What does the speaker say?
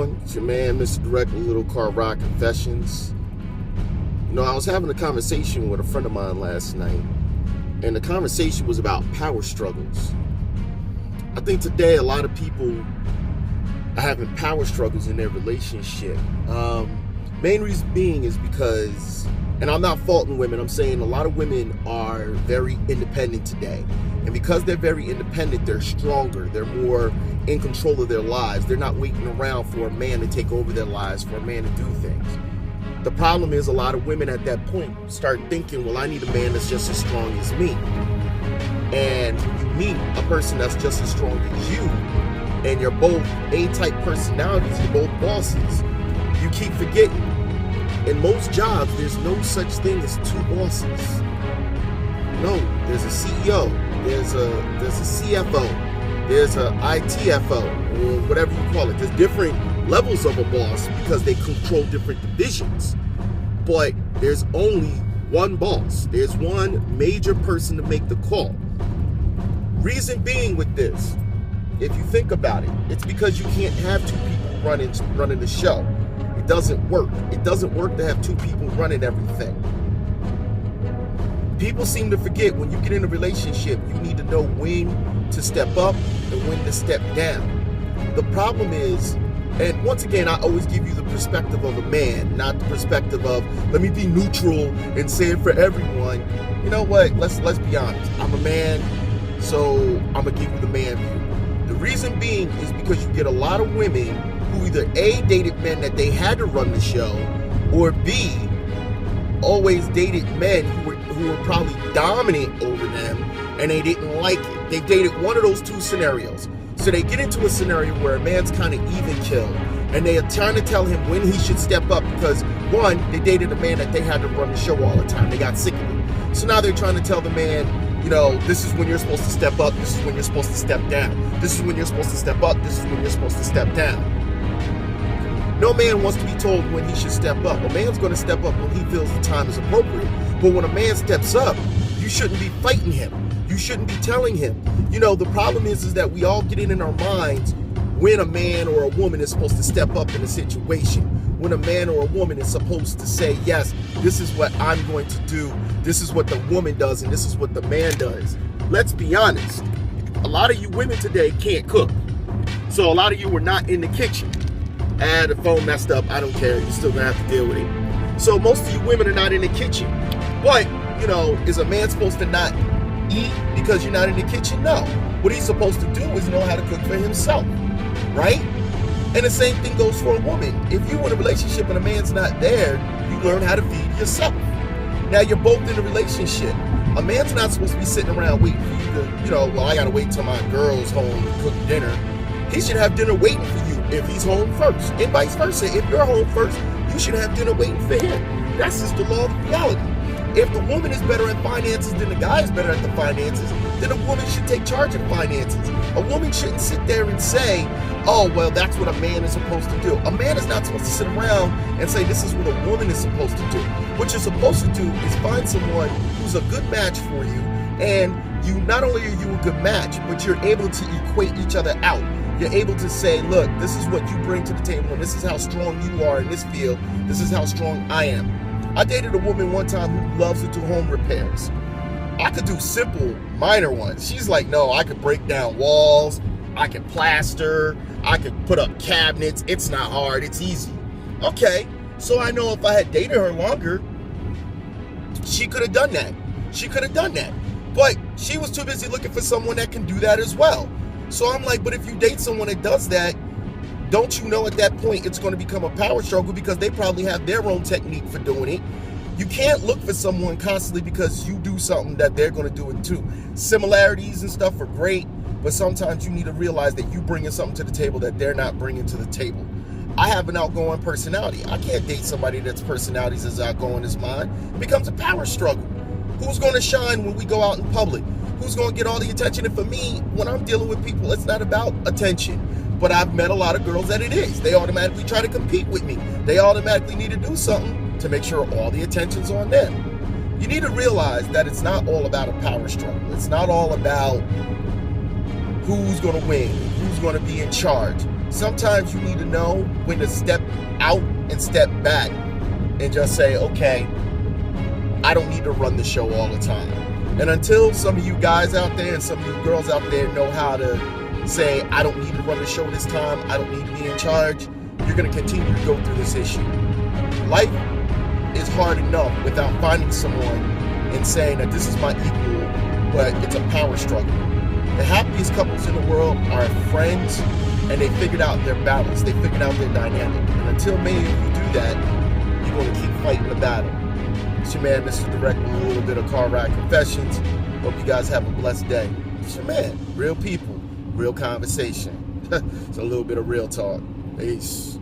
on? It's your man, Mr. Direct, Little Car Rock Confessions. You know, I was having a conversation with a friend of mine last night, and the conversation was about power struggles. I think today a lot of people are having power struggles in their relationship. Main reason being is because, and I'm not faulting women, I'm saying a lot of women are very independent today. And because they're very independent, they're stronger, they're more in control of their lives. They're not waiting around for a man to take over their lives, for a man to do things. The problem is a lot of women at that point start thinking, well, I need a man that's just as strong as me. And you meet a person that's just as strong as you, and you're both A-type personalities, you're both bosses. You keep forgetting, in most jobs, there's no such thing as two bosses. No, there's a CEO, there's a CFO, there's a ITFO, or whatever you call it. There's different levels of a boss because they control different divisions. But there's only one boss. There's one major person to make the call. Reason being with this, if you think about it, it's because you can't have two people running the show. It doesn't work. It doesn't work to have two people running everything. People seem to forget when you get in a relationship, you need to know when to step up and when to step down. The problem is, and once again, I always give you the perspective of a man, not the perspective of, let me be neutral and say it for everyone. You know what? Let's be honest. I'm a man, so I'm going to give you the man view. The reason being is because you get a lot of women who either A, dated men that they had to run the show, or B, always dated men who were probably dominant over them and they didn't like it. They dated one of those two scenarios. So they get into a scenario where a man's kind of even killed, and they are trying to tell him when he should step up because, one, they dated a man that they had to run the show all the time. They got sick of it. So now they're trying to tell the man, you know, this is when you're supposed to step up, this is when you're supposed to step down. This is when you're supposed to step up, this is when you're supposed to step down. No man wants to be told when he should step up. A man's going to step up when he feels the time is appropriate. But when a man steps up, you shouldn't be fighting him. You shouldn't be telling him. You know, the problem is that we all get it in our minds when a man or a woman is supposed to step up in a situation. When a man or a woman is supposed to say, yes, this is what I'm going to do. This is what the woman does, and this is what the man does. Let's be honest. A lot of you women today can't cook. So a lot of you were not in the kitchen. The phone messed up. I don't care. You're still going to have to deal with it. So most of you women are not in the kitchen. But, you know, is a man supposed to not eat because you're not in the kitchen? No. What he's supposed to do is know how to cook for himself, right? And the same thing goes for a woman. If you're in a relationship and a man's not there, you learn how to feed yourself. Now you're both in a relationship. A man's not supposed to be sitting around waiting for you to, you know, well, I gotta wait till my girl's home to cook dinner. He should have dinner waiting for you if he's home first. And vice versa. If you're home first, you should have dinner waiting for him. That's just the law of reality. If the woman is better at finances than the guy is better at the finances, then a woman should take charge of the finances. A woman shouldn't sit there and say, oh, well, that's what a man is supposed to do. A man is not supposed to sit around and say this is what a woman is supposed to do. What you're supposed to do is find someone who's a good match for you, and you not only are you a good match, but you're able to equate each other out. You're able to say, look, this is what you bring to the table, and this is how strong you are in this field. This is how strong I am. I dated a woman one time who loves to do home repairs. I could do simple, minor ones. She's like, no, I could break down walls, I could plaster, I could put up cabinets. It's not hard, it's easy. Okay, so I know if I had dated her longer, she could have done that. She could have done that. But she was too busy looking for someone that can do that as well. So I'm like, but if you date someone that does that, don't you know at that point it's going to become a power struggle because they probably have their own technique for doing it. You can't look for someone constantly because you do something that they're going to do it too. Similarities and stuff are great, but sometimes you need to realize that you bringing something to the table that they're not bringing to the table. I have an outgoing personality. I can't date somebody that's personality is as outgoing as mine. It becomes a power struggle. Who's going to shine when we go out in public? Who's going to get all the attention? And for me, when I'm dealing with people, it's not about attention. But I've met a lot of girls that it is. They automatically try to compete with me. They automatically need to do something to make sure all the attention's on them. You need to realize that it's not all about a power struggle. It's not all about who's going to win, who's going to be in charge. Sometimes you need to know when to step out and step back and just say, okay, I don't need to run the show all the time. And until some of you guys out there and some of you girls out there know how to say, I don't need to run the show this time, I don't need to be in charge, you're going to continue to go through this issue. Life is hard enough without finding someone and saying that this is my equal, but it's a power struggle. The happiest couples in the world are friends, and they figured out their balance. They figured out their dynamic. And until many of you do that, you're going to keep fighting the battle. It's your man, Mr. Direct, with a little bit of Car Ride Confessions. Hope you guys have a blessed day. It's your man. Real people, real conversation. It's a little bit of real talk. Peace.